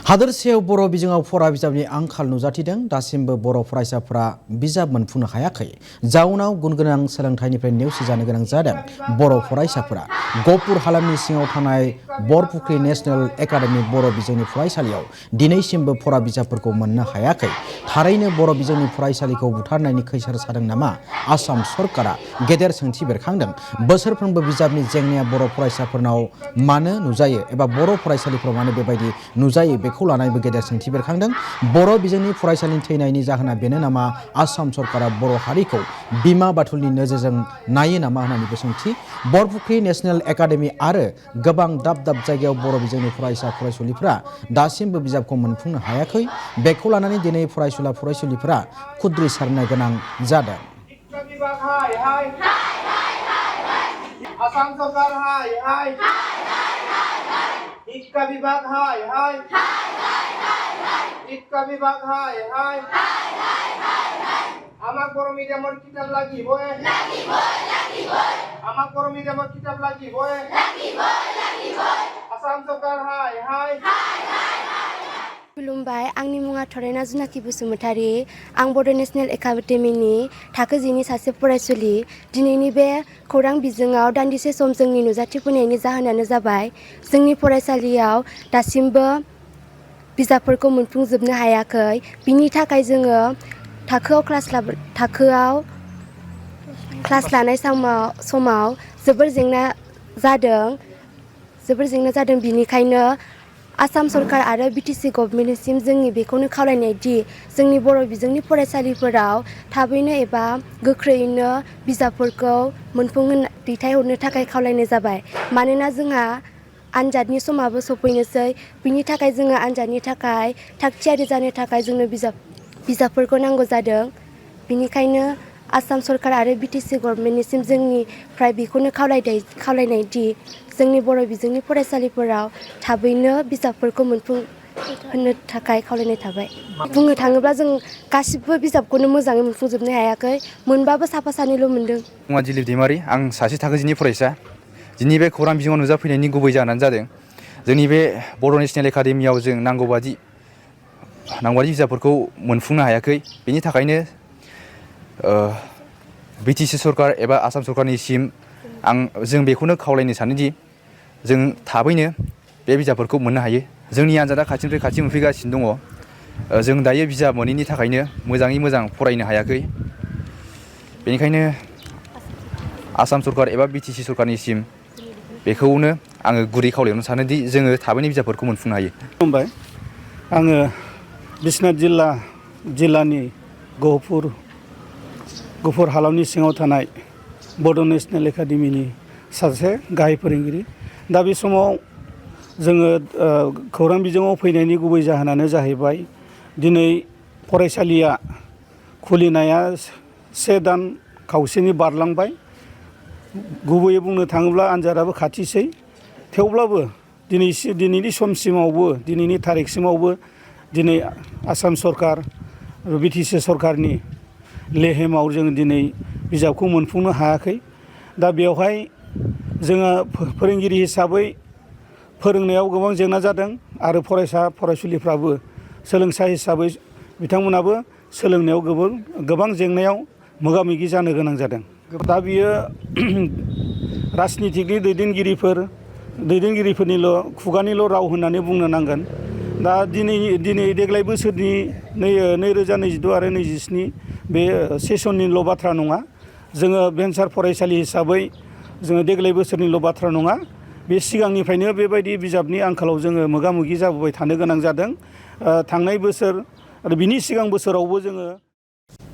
हादोरसेयाव बर' बिजोङाव फरा बिजाबनि आंखाल नुजाथिदों। दासिमबो बर' फरायसाफोरा बिजाब मोनफुंनो हायाखै। जाउनाव गुनगोनां सोलोंथाइनिफ्राय नेवसिजानो गोनां जादों। बर' फरायसाफोरा गहपुर हालामनि सिङाव थानाय बरपुख्रि नेशनेल एकाडेमि बर' बिजोंनि फरायसालियाव दिनैसिमबो फरा बिजाबफोरखौ मोननो हायाखै। थारैनो बर' बिजोंनि फरायसालिखौ बुथारनायनि खैसार सादों नामा? आसाम सरकारा गेदेर सोंथि बेरखांदों। बोसोरफ्रोमबो बिजाबनि जेंनाया बर' फरायसाफोरनाव मानो नुजायो एबा बर' फरायसालिफोराव मानो बेबायदि नुजायो बेखौ लानानैबो गेदेर सोंथि बेरखांदों। बर' बिजोंनि फरायसालिनि थैनायनि जाहोना बेनो नामा? आसाम सरकारा बर' हारिखौ बिमा बाथुलनि नोजोरजों नायो नामा होननानैबो सोंथि। बरपुख्रि नेशनेल एकाडेमि आरो गोबां दाब दाब जायगायाव बर' बिजोंनि फरायसा फरायसुलिफोरा दासिमबो बिजाबखौ मोनफुंनो हायाखै। बेखौ लानानै दिनै फरायसुलिफोरा खुद्रिसारनो गोनां जादों। आसाम सरकार हाय शिक्षा विभाग हाय शिक्षा विभाग हाय आमाक बर' मिडियामर किताब लागिबय आमाक बर' मिडियामर किताब लागिबय आसाम सरकार हाय खुलुमबाय, आंनि मुङा थरायना जुनाखि बसुमतारी। आं बड' नेशनेल एकाडेमिनि थाखो 10नि सासे फरायसुलि। दिनैनि बे खौरां बिजोङाव दान्दिसे सम जोंनि नुजाथिफैनायनि जाहोनानो जाबाय जोंनि फरायसालियाव दासिमबो बिजाबफोरखौ मोनफुंजोबनो हायाखै। बिनि थाखाय जोङो थाखोआव क्लास लानाय समाव जोबोर जेंना जादों। बिनिखायनो आसाम सरकार आरो बिटिसि गभर्नमेन्टसिम जोंनि बेखौनो खावलायनाय दि जोंनि बर' बिजोंनि फरायसालिफोराव थाबैनो एबा गोख्रैयैनो बिजाबफोरखौ दैथायहरनो थाखाय खावलायनाय जाबाय। मानोना जोंहा आनजादनि समाबो सफैनोसै। बिनि थाखाय जोङो आनजादनि थाखाय थाग थियारि जानो थाखाय जोंनो बिजाबफोरखौ नांगौ जादों। बिनिखायनो आसाम सरकार आरो बिटिसि गभर्नमेन्टनिसिम जोंनिफ्राय बेखौनो खावलायनाय दि जोंनि बर' बिजोंनि फरायसालिफोराव थाबैनो बिजाबफोरखौ मोनफुंहोनो थाखाय खावलायनाय थाबाय। बुंनो थाङोब्ला जों गासिबो बिजाबखौनो मोजाङै मोनफुंजोबनो हायाखै। मोनबाबो साफा सानैल' मोनदों। मुङा दिलिप दैमारि। आं सासे थाखो 10नि फरायसा। दिनै बे खौरां बिजोङाव नुजाफैनायनि गुबै जाहोनानो जादों जोंनि बे बर' नेशनेल एकाडेमियाव जों नांगौबादि बिजाबफोरखौ मोनफुंनो हायाखै। बेनि थाखायनो बिटिसि सरकार एबा आसाम सरकारनिसिम जों बेखौनो खावलायनो सानोदि जों थाबैनो बे बिजाबफोरखौ मोननो हायो। जोंनि आनजादा खाथिनिफ्राय खाथि मोनफैगासिनो दङ। जों दायो बिजाब मोनैनि थाखायनो मोजाङै मोजां फरायनो हायाखै। बेनिखायनो आसाम सरकार एबा बिटिसि सरकारनिसिम बेखौनो आङो गुरै खावलायनो सानोदि जोङो थाबैनो बिजाबफोरखौ मोनफुंनो हायो। खुलुमबाय, आङो बिश्वनाथ जिल्लानि गहपुर हालामनि सिङाव थानाय बड' नेशनेल एकाडेमिनि सासे गाहाय फोरोंगिरि। दा बे समाव जोङो खौरां बिजोङाव फैनायनि गुबै जाहोनानो जाहैबाय दिनै फरायसालिया खुलिनाया 1 दान खावसेनि बारलांबाय। गुबैयै बुंनो थाङोब्ला आनजादाबो खाथिसै। थेवब्लाबो दिनैनि समसिमावबो दिनैनि थारिखसिमावबो दिनै आसाम सरकार बिटिसि सरकारनि लेहेमाव जों दिनै बिजाबखौ मोनफुंनो हायाखै। दा बेवहाय जोङो फोरोंगिरि हिसाबै फोरोंनायाव गोबां जेंना जादों आरो फरायसुलिफ्राबो सोलोंसा हिसाबै बिथांमोनाबो सोलोंनायाव गोबां जेंनायाव मोगा मोगि जानो गोनां जादों। दा बियो राजनितिकनि दैदेनगिरिफोरनिल' खुगानिल' राव होननानै बुंनो नांगोन। दा दिनै देग्लाय बोसोरनि 2022 आरो 27 बे सेसननिल' बाथ्रा नङा। जोङो भेन्सार फरायसालि हिसाबै जोङो देग्लाय बोसोरनिल' बाथ्रा नङा। बे सिगांनिफ्रायनो बेबायदि बिजाबनि आंखालाव जोङो मोगा मोगि जाबोबाय थानो गोनां जादों। थांनाय बोसोर आरो बिनि सिगां बोसोरावबो जोङो